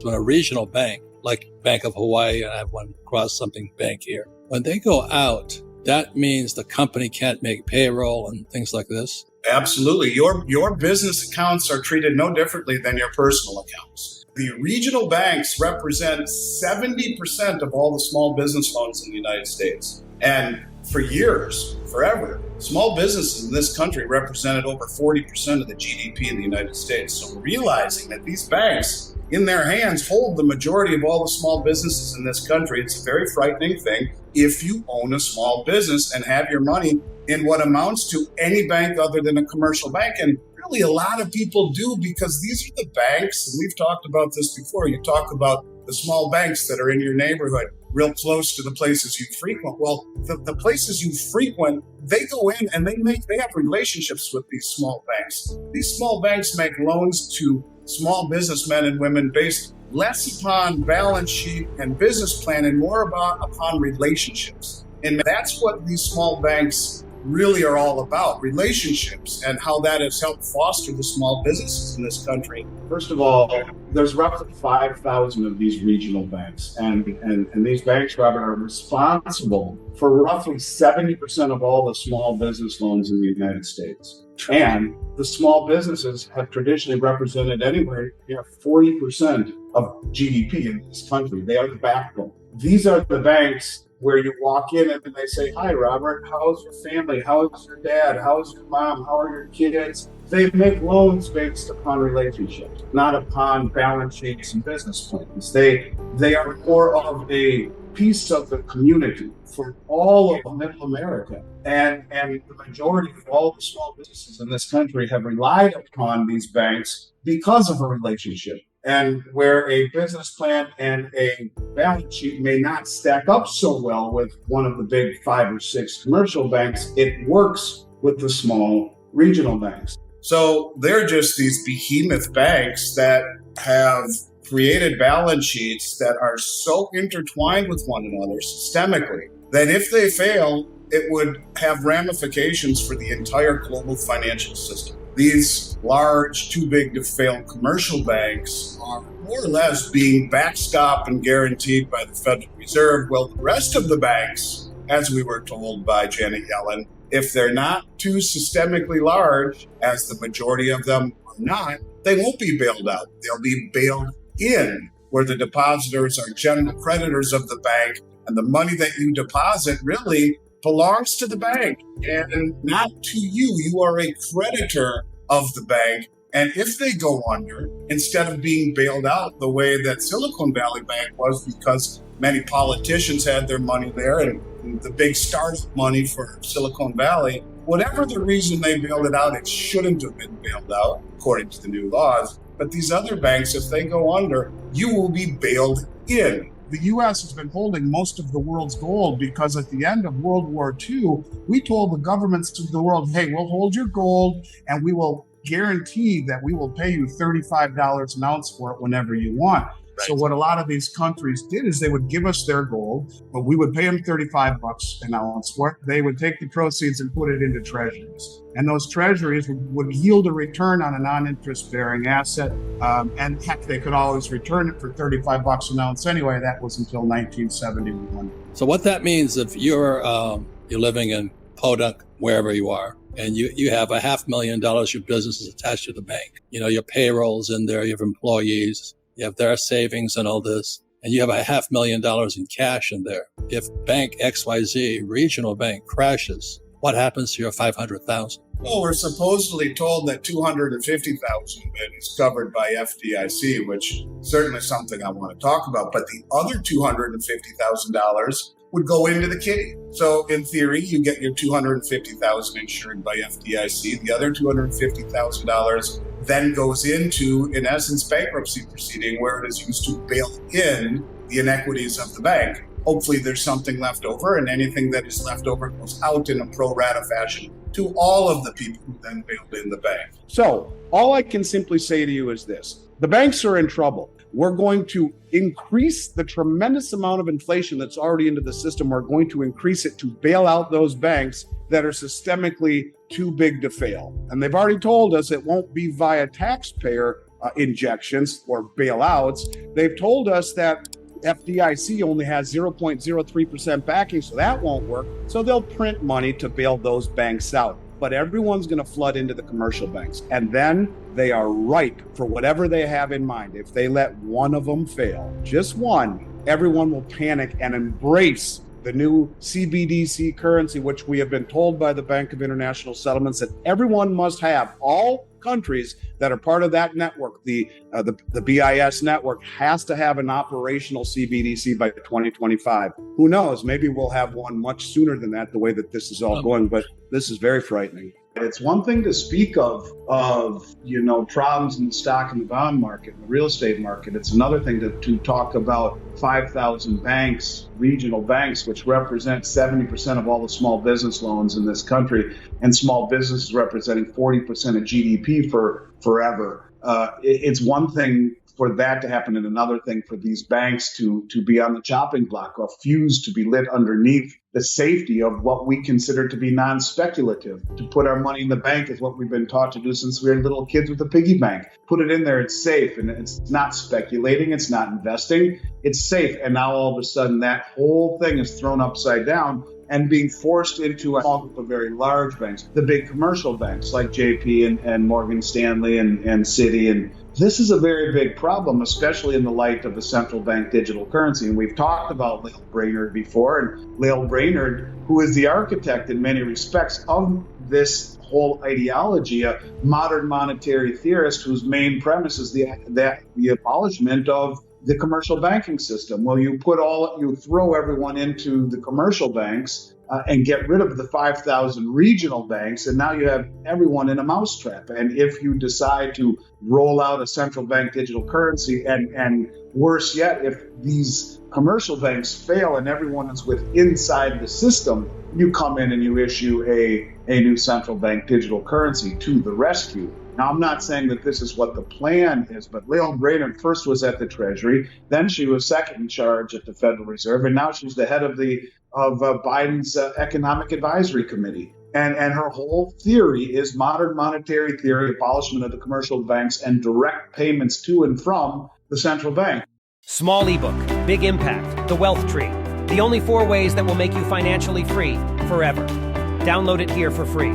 when a regional bank, like Bank of Hawaii, and I have one cross something bank here, when they go out, that means the company can't make payroll and things like this? Absolutely. Your business accounts are treated no differently than your personal accounts. The regional banks represent 70% of all the small business loans in the United States. And for years, forever, small businesses in this country represented over 40% of the GDP in the United States. So realizing that these banks, in their hands, hold the majority of all the small businesses in this country, it's a very frightening thing if you own a small business and have your money in what amounts to any bank other than a commercial bank. And really a lot of people do, because these are the banks, and we've talked about this before, you talk about the small banks that are in your neighborhood, real close to the places you frequent. Well, the places you frequent, they go in and they have relationships with these small banks. These small banks make loans to small businessmen and women based less upon balance sheet and business plan and more upon relationships. And that's what these small banks really are all about, relationships, and how that has helped foster the small businesses in this country. First of all, there's roughly 5,000 of these regional banks, and these banks, Robert, are responsible for roughly 70% of all the small business loans in the United States. And the small businesses have traditionally represented anywhere near 40% of GDP in this country. They are the backbone. These are the banks where you walk in and they say, "Hi, Robert, how's your family? How's your dad? How's your mom? How are your kids?" They make loans based upon relationships, not upon balance sheets and business plans. They are more of a piece of the community for all of middle America. And the majority of all the small businesses in this country have relied upon these banks because of a relationship. And where a business plan and a balance sheet may not stack up so well with one of the big 5 or 6 commercial banks, it works with the small regional banks. So they're just these behemoth banks that have created balance sheets that are so intertwined with one another systemically that if they fail, it would have ramifications for the entire global financial system. These large, too big to fail commercial banks are more or less being backstopped and guaranteed by the Federal Reserve. Well, the rest of the banks, as we were told by Janet Yellen, if they're not too systemically large, as the majority of them are not, they won't be bailed out. They'll be bailed in, where the depositors are general creditors of the bank, and the money that you deposit really belongs to the bank and not to you. You are a creditor of the bank. And if they go under, instead of being bailed out the way that Silicon Valley Bank was, because many politicians had their money there and the big startup money for Silicon Valley, whatever the reason they bailed it out, it shouldn't have been bailed out according to the new laws. But these other banks, if they go under, you will be bailed in. The U.S. has been holding most of the world's gold because at the end of World War II, we told the governments of the world, hey, we'll hold your gold and we will guarantee that we will pay you $35 an ounce for it whenever you want. Right. So what a lot of these countries did is they would give us their gold, but we would pay them $35 an ounce for it. They would take the proceeds and put it into treasuries. And those treasuries would yield a return on a non-interest bearing asset. And heck, they could always return it for $35 an ounce anyway. That was until 1971. So what that means, if you're living in Podunk, wherever you are, and you have $500,000, your business is attached to the bank. You know, your payroll's in there, you have employees, you have their savings and all this, and you have $500,000 in cash in there. If Bank XYZ, regional bank, crashes, what happens to your $500,000? Well, we're supposedly told that $250,000 of it is covered by FDIC, which is certainly something I want to talk about. But the other $250,000 would go into the kitty. So in theory, you get your $250,000 insured by FDIC. The other $250,000 then goes into, in essence, bankruptcy proceeding, where it is used to bail in the inequities of the bank. Hopefully there's something left over, and anything that is left over goes out in a pro rata fashion to all of the people who then bailed in the bank. So all I can simply say to you is this: the banks are in trouble. We're going to increase the tremendous amount of inflation that's already into the system. We're going to increase it to bail out those banks that are systemically too big to fail. And they've already told us it won't be via taxpayer injections or bailouts. They've told us that FDIC only has 0.03% backing, so that won't work. So they'll print money to bail those banks out. But everyone's going to flood into the commercial banks. And then they are ripe for whatever they have in mind. If they let one of them fail, just one, everyone will panic and embrace the new CBDC currency, which we have been told by the Bank of International Settlements that everyone must have. All countries that are part of that network, the BIS network, has to have an operational CBDC by 2025. Who knows? Maybe we'll have one much sooner than that, the way that this is all going, but this is very frightening. It's one thing to speak of problems in the stock and the bond market, and the real estate market. It's another thing to talk about 5,000 banks, regional banks, which represent 70% of all the small business loans in this country, and small businesses representing 40% of GDP forever. It's one thing for that to happen, and another thing for these banks to be on the chopping block, a fuse to be lit underneath the safety of what we consider to be non-speculative. To put our money in the bank is what we've been taught to do since we were little kids with a piggy bank. Put it in there, it's safe, and it's not speculating, it's not investing, it's safe. And now all of a sudden that whole thing is thrown upside down and being forced into a small group of very large banks, the big commercial banks like JP and Morgan Stanley and Citi. And this is a very big problem, especially in the light of the central bank digital currency. And we've talked about Lael Brainerd before, and Lael Brainerd, who is the architect in many respects of this whole ideology, a modern monetary theorist whose main premise is the abolishment of the commercial banking system. Well, you throw everyone into the commercial banks and get rid of the 5,000 regional banks, and now you have everyone in a mousetrap. And if you decide to roll out a central bank digital currency, and worse yet, if these commercial banks fail and everyone is inside the system, you come in and you issue a new central bank digital currency to the rescue. Now, I'm not saying that this is what the plan is, but Lael Brainerd first was at the Treasury, then she was second in charge at the Federal Reserve, and now she's the head of Biden's Economic Advisory Committee. And her whole theory is modern monetary theory, abolishment of the commercial banks, and direct payments to and from the central bank. Small ebook, big impact, The Wealth Tree. The only 4 ways that will make you financially free forever. Download it here for free.